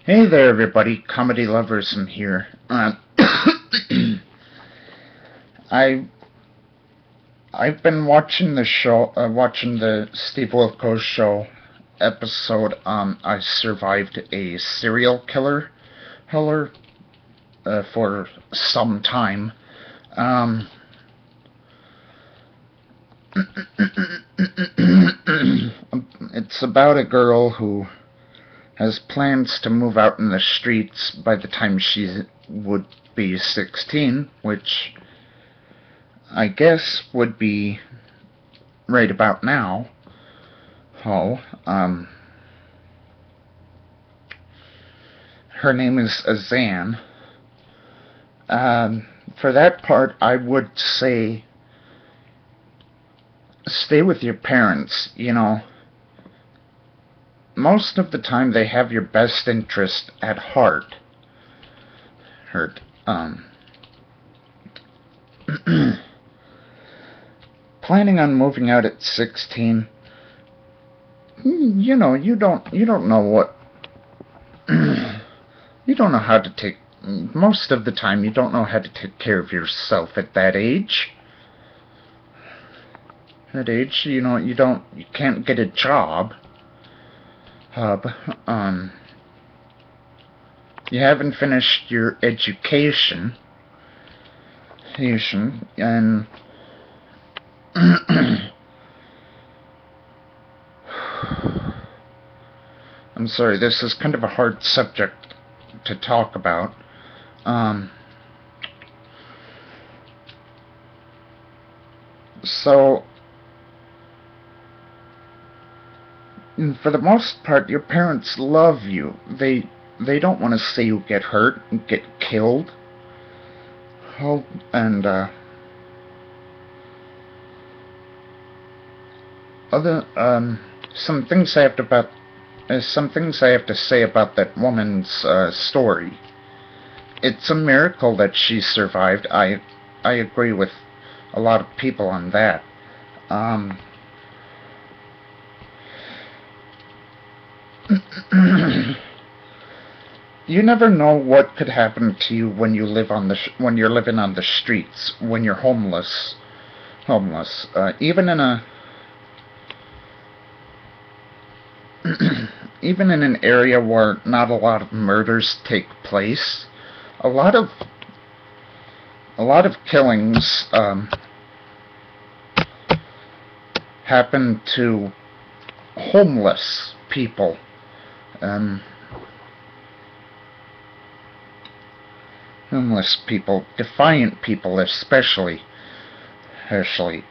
Hey there, everybody. Comedy lovers in here. I I've been watching the show, watching the Steve Wilkos show episode. I survived a serial killer for some time. Um, it's about a girl who has plans to move out in the streets by the time she would be 16, which I guess would be right about now. Oh, her name is Azan. For that part, I would say stay with your parents. Most of the time they have your best interest at heart. Hurt. Planning on moving out at 16. You don't know what you don't know how to take. Most of the time, you don't know how to take care of yourself at that age. At age, you can't get a job. Hub. You haven't finished your education. And I'm sorry, this is kind of a hard subject to talk about. So, for the most part, your parents love you. They don't want to see you get hurt and get killed. Oh, and other some things I have to say about that woman's story. It's a miracle that she survived. I agree with a lot of people on that. Um, you never know what could happen to you when when you're living on the streets, when you're homeless. Even in a even in an area where not a lot of murders take place, a lot of killings happen to homeless people. Um, Homeless people, defiant people, especially. Actually,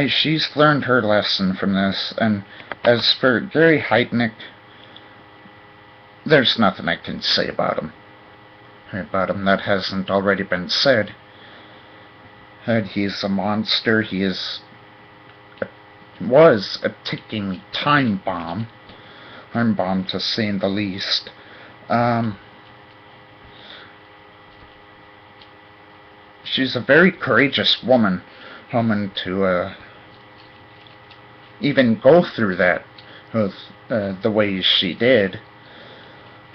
she's learned her lesson from this. And as for Gary Heitnick, there's nothing I can say about him. That hasn't already been said. And he's a monster. Was a ticking time bomb. To say the least. She's a very courageous woman to even go through that with the way she did.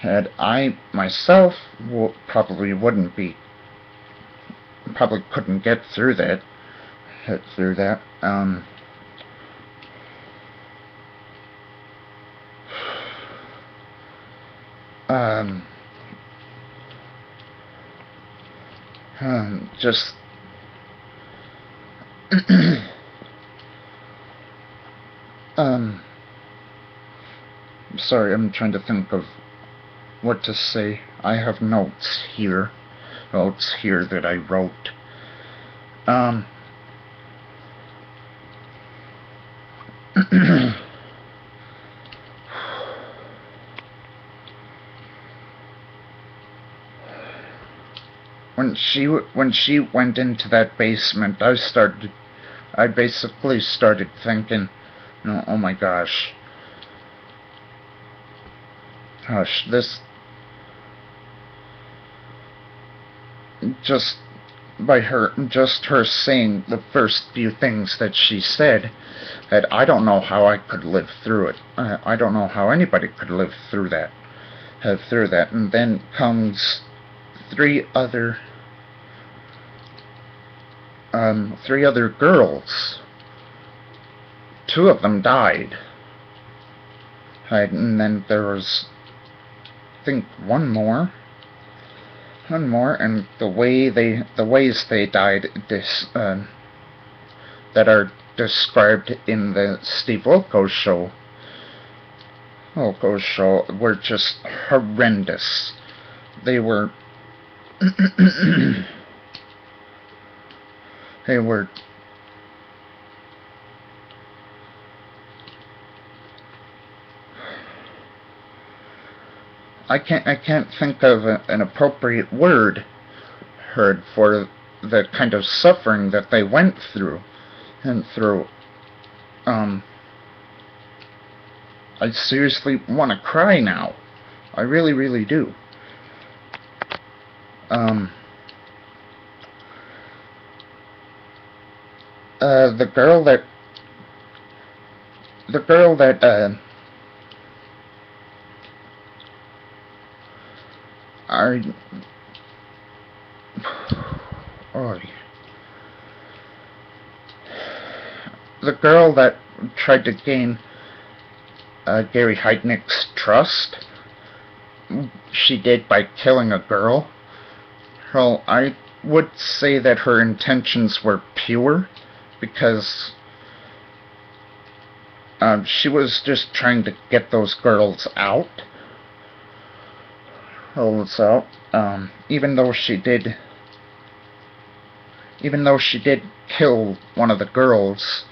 And I myself probably couldn't get through that. Um, just sorry, I'm trying to think of what to say. I have notes here that I wrote. When she went into that basement, I basically started thinking, oh my gosh, this just by just her saying the first few things that she said, that I don't know how I could live through it. I don't know how anybody could live through that. And then comes three other girls. Two of them died. And then there was, I think, one more, and the ways they died, that are described in the Steve Wilkos show, were just horrendous. They were, they were. I can't think of an appropriate word for the kind of suffering that they went through. I seriously want to cry now. I really, really do. The girl that the girl that tried to gain Gary Heidnick's trust, she did by killing a girl. Well, I would say that her intentions were pure, because she was just trying to get those girls out. So, even though she did kill one of the girls,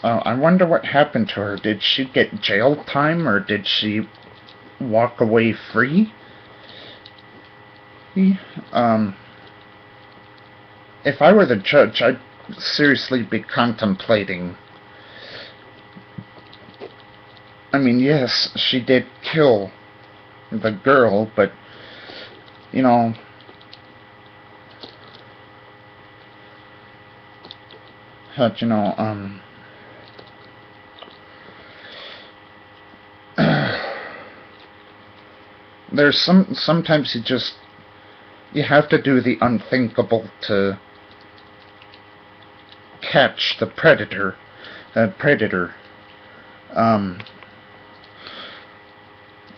I wonder what happened to her. Did she get jail time, or did she walk away free? If I were the judge, I'd seriously be contemplating. I mean, yes, she did kill the girl, but, you know, there's sometimes you have to do the unthinkable to catch the predator.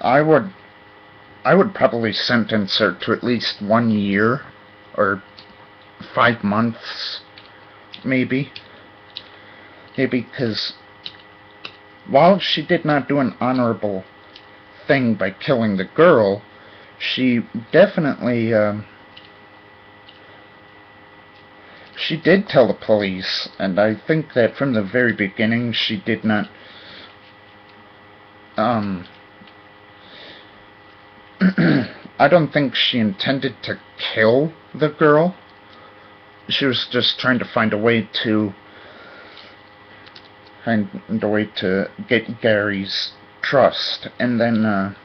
I would probably sentence her to at least 1 year or 5 months, maybe, because while she did not do an honorable thing by killing the girl, she definitely she did tell the police, and I think that from the very beginning she did not I don't think she intended to kill the girl. She was just trying to find a way to get Gary's trust, and then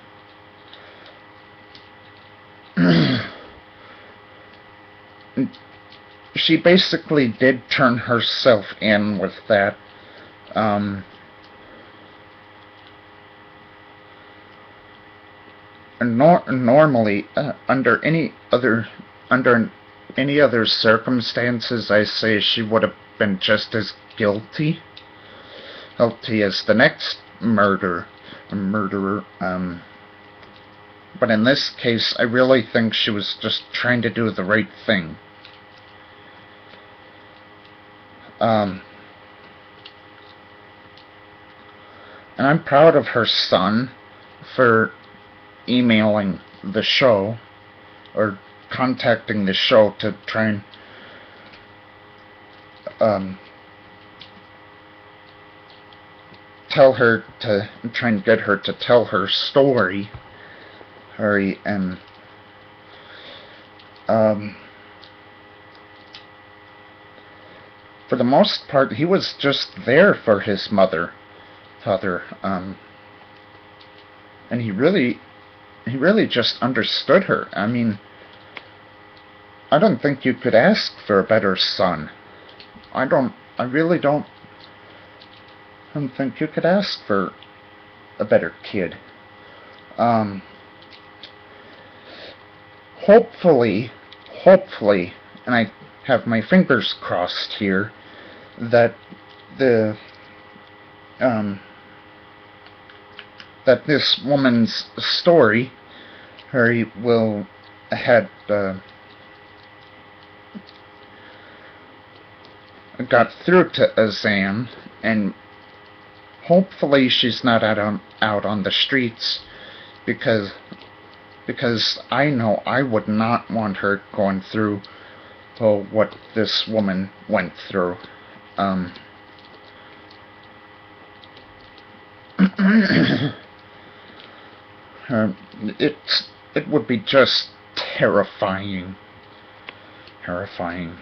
she basically did turn herself in with that. Normally, under any other circumstances, I say she would have been just as guilty as the next murderer. But in this case, I really think she was just trying to do the right thing. And I'm proud of her son for emailing the show, or contacting the show to try and try and get her to tell her story. And for the most part, he was just there for his father. and he really just understood her. I mean, I don't think you could ask for a better son. I really I don't think you could ask for a better kid. Um, hopefully, hopefully, and I have my fingers crossed here, that the, um, that this woman's story, Harry, will had got through to Azan, and hopefully she's not out on the streets, because I know I would not want her going through what this woman went through. Um, it would be just terrifying. Terrifying.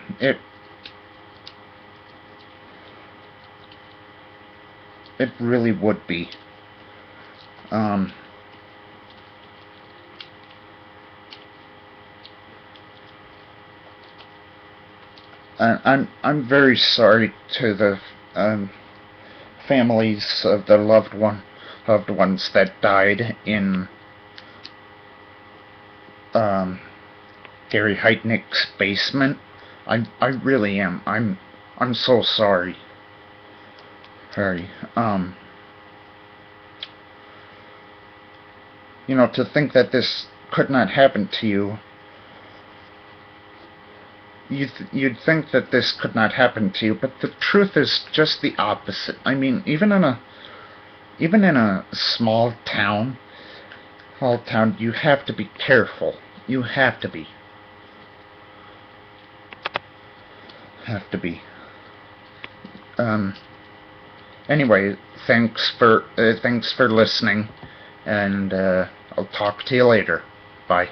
It really would be. Um, I'm very sorry to the families of the loved ones that died in Gary Heitnick's basement. I really am. I'm so sorry. Harry. You know, to think that this could not happen to you. You'd think that this could not happen to you, but the truth is just the opposite. I mean, even in a small town, you have to be careful. You have to be. Have to be. Anyway, thanks for listening, and I'll talk to you later. Bye.